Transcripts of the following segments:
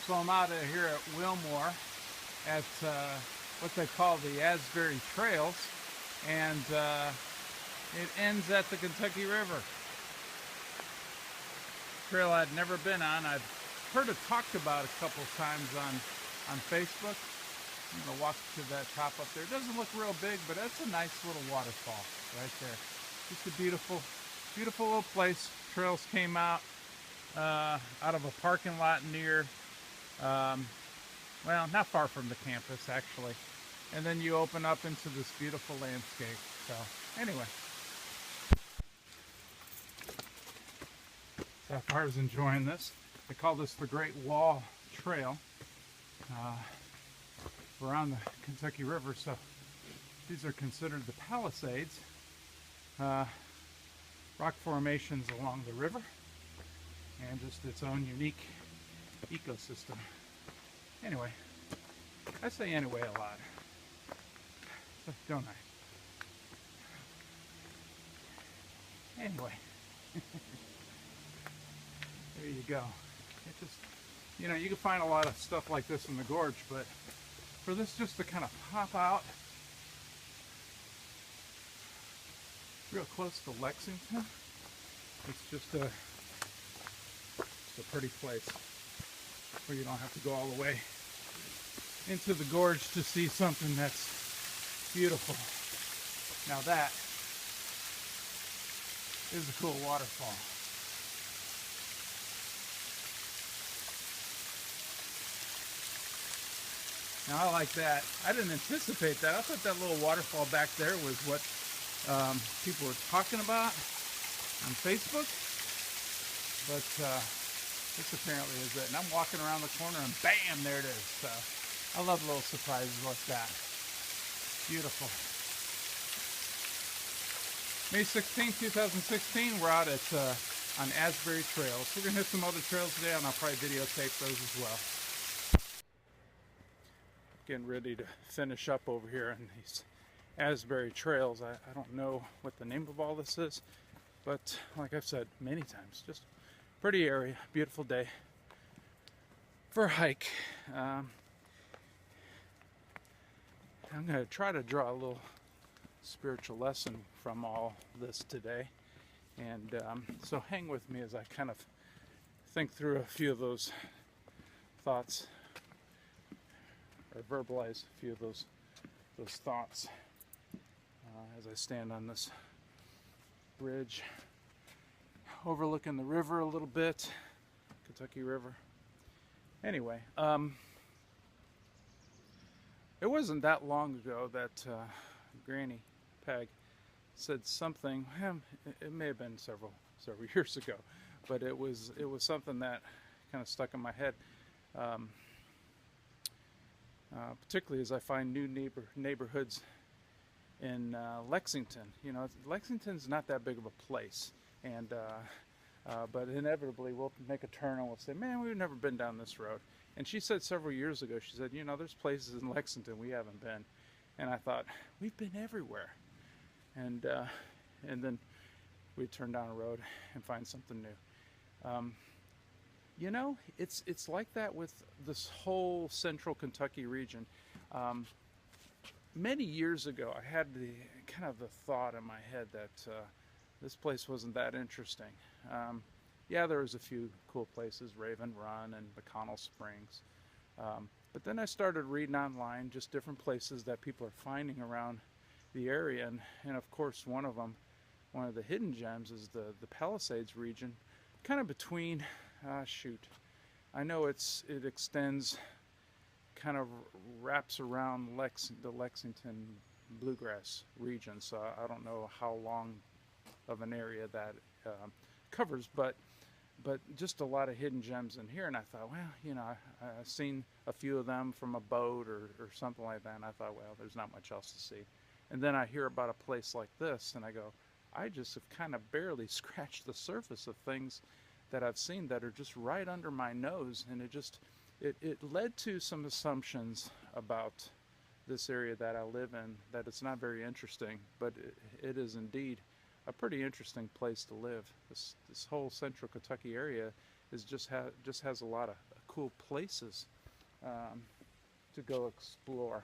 So I'm out here at Wilmore at what they call the Asbury Trails, and it ends at the Kentucky River. Trail I'd never been on. I've heard it talked about a couple times on Facebook. I'm going to walk to that top up there. It doesn't look real big, but that's a nice little waterfall right there. Just a beautiful, beautiful little place. Trails came out of a parking lot near, well, not far from the campus actually. And then you open up into this beautiful landscape. So anyway, Sapphire's enjoying this. They call this the Great Wall Trail. We're on the Kentucky River, so these are considered the Palisades. Rock formations along the river and just its own unique ecosystem. Anyway, I say anyway a lot, don't I? Anyway, there you go. It just, you know, you can find a lot of stuff like this in the gorge, but for this just to kind of pop out real close to Lexington, it's just a pretty place where you don't have to go all the way into the gorge to see something that's beautiful. Now that is a cool waterfall. Now I like that. I didn't anticipate that. I thought that little waterfall back there was what people were talking about on Facebook, but this apparently is it. And I'm walking around the corner and bam, there it is. So I love little surprises like that. Beautiful. May 16th, 2016, we're out at on Asbury Trail. So we're gonna hit some other trails today, and I'll probably videotape those as well. Getting ready to finish up over here on these Asbury Trails. I don't know what the name of all this is, but like I've said many times, just pretty area, beautiful day for a hike. I'm going to try to draw a little spiritual lesson from all this today, and so hang with me as I kind of think through a few of those thoughts, or verbalize a few of those thoughts as I stand on this bridge overlooking the river a little bit, Kentucky River. Anyway, it wasn't that long ago that Granny Peg said something. It may have been several years ago, but it was something that kind of stuck in my head. Particularly as I find new neighborhoods in Lexington. You know, Lexington's not that big of a place, and but inevitably we'll make a turn and we'll say, man, we've never been down this road. And she said several years ago, she said, you know, there's places in Lexington we haven't been. And I thought, we've been everywhere. And then we turn down a road and find something new. You know, it's like that with this whole central Kentucky region. Many years ago, I had the thought in my head that this place wasn't that interesting. Yeah, there was a few cool places, Raven Run and McConnell Springs. But then I started reading online just different places that people are finding around the area, and of course one of the hidden gems is the Palisades region, kind of between. I know it extends, kind of wraps around the Lexington bluegrass region, so I don't know how long of an area that covers, but just a lot of hidden gems in here. And I thought, well, you know, I've seen a few of them from a boat or something like that, and I thought, well, there's not much else to see. And then I hear about a place like this, and I go, I just have kind of barely scratched the surface of things that I've seen that are just right under my nose, and it led to some assumptions about this area that I live in, that it's not very interesting, but it is indeed a pretty interesting place to live. This whole central Kentucky area just has a lot of cool places to go explore.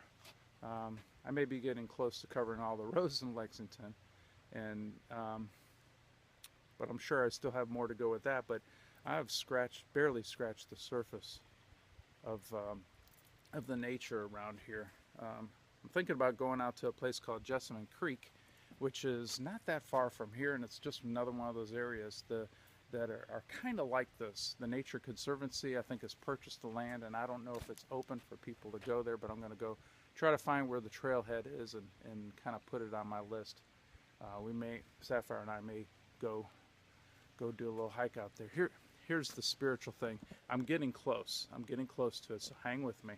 I may be getting close to covering all the roads in Lexington, and but I'm sure I still have more to go with that. But I've barely scratched the surface of the nature around here. I'm thinking about going out to a place called Jessamine Creek, which is not that far from here, and it's just another one of those areas that are kind of like this. The Nature Conservancy, I think, has purchased the land, and I don't know if it's open for people to go there, but I'm going to go try to find where the trailhead is and kind of put it on my list. Sapphire and I may go do a little hike out there. Here's the spiritual thing. I'm getting close to it, so hang with me.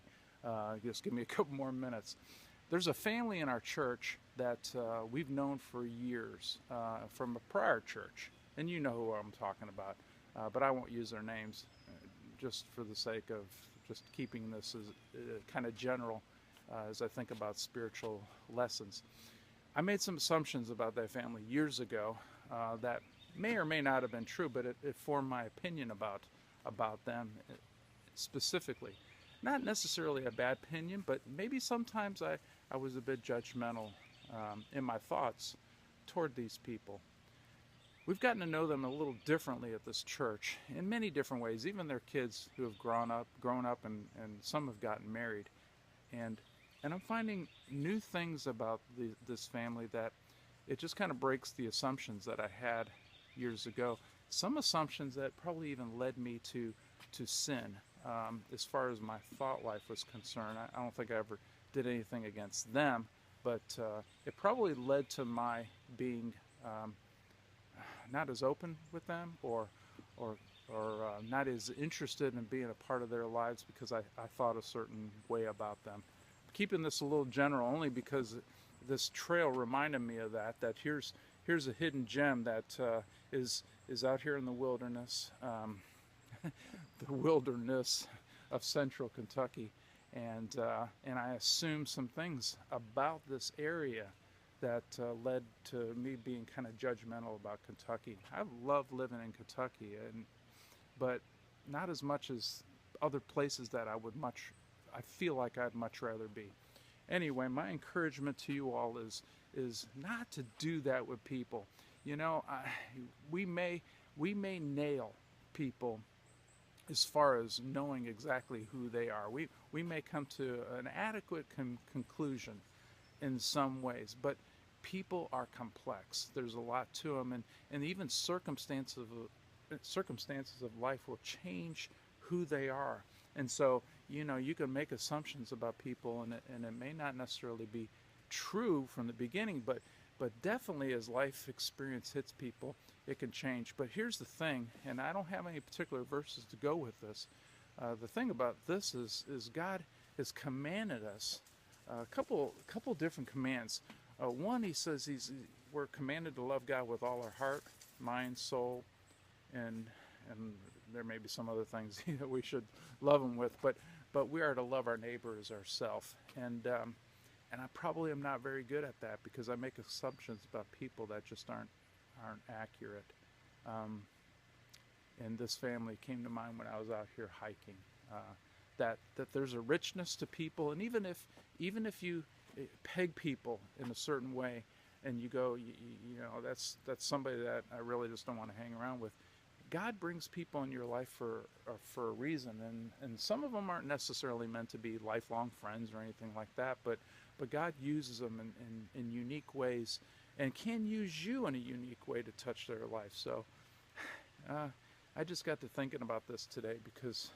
Just give me a couple more minutes. There's a family in our church that we've known for years from a prior church, and you know who I'm talking about, but I won't use their names just for the sake of just keeping this as kind of general as I think about spiritual lessons. I made some assumptions about that family years ago that may or may not have been true, but it formed my opinion about them specifically. Not necessarily a bad opinion, but maybe sometimes I was a bit judgmental in my thoughts toward these people. We've gotten to know them a little differently at this church in many different ways, even their kids who have grown up and some have gotten married. And I'm finding new things about this family that it just kind of breaks the assumptions that I had years ago. Some assumptions that probably even led me to sin. As far as my thought life was concerned, I don't think I ever did anything against them, but it probably led to my being not as open with them or not as interested in being a part of their lives because I thought a certain way about them. Keeping this a little general only because this trail reminded me of that here's a hidden gem that is out here in the wilderness, the wilderness of central Kentucky, and I assumed some things about this area that led to me being kind of judgmental about Kentucky. I love living in Kentucky, but not as much as other places that I feel like I'd much rather be. Anyway, my encouragement to you all is not to do that with people. You know, we may nail people as far as knowing exactly who they are. We may come to an adequate conclusion in some ways, but people are complex. There's a lot to them, and even circumstances of life will change who they are. And so, you know, you can make assumptions about people, and it may not necessarily be true from the beginning, but definitely as life experience hits people, it can change. But here's the thing, and I don't have any particular verses to go with this. The thing about this is God has commanded us a couple different commands. One, he says we're commanded to love God with all our heart, mind, soul, and there may be some other things that we should love him with, but we are to love our neighbor as ourselves. And I probably am not very good at that because I make assumptions about people that just aren't accurate. And this family came to mind when I was out here hiking. That there's a richness to people, and even if you peg people in a certain way, and you go, you know, that's somebody that I really just don't want to hang around with. God brings people in your life for a reason, and some of them aren't necessarily meant to be lifelong friends or anything like that, but God uses them in unique ways and can use you in a unique way to touch their life. So I just got to thinking about this today because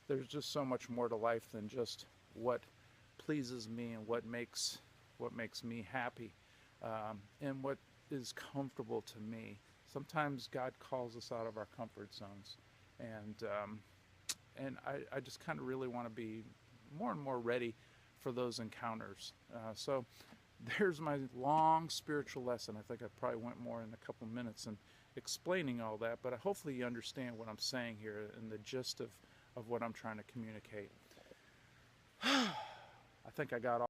there's just so much more to life than just what pleases me and what makes me happy and what is comfortable to me. Sometimes God calls us out of our comfort zones, and I just kind of really want to be more and more ready for those encounters. So there's my long spiritual lesson. I think I probably went more in a couple minutes in explaining all that, but hopefully you understand what I'm saying here and the gist of what I'm trying to communicate. I think I got all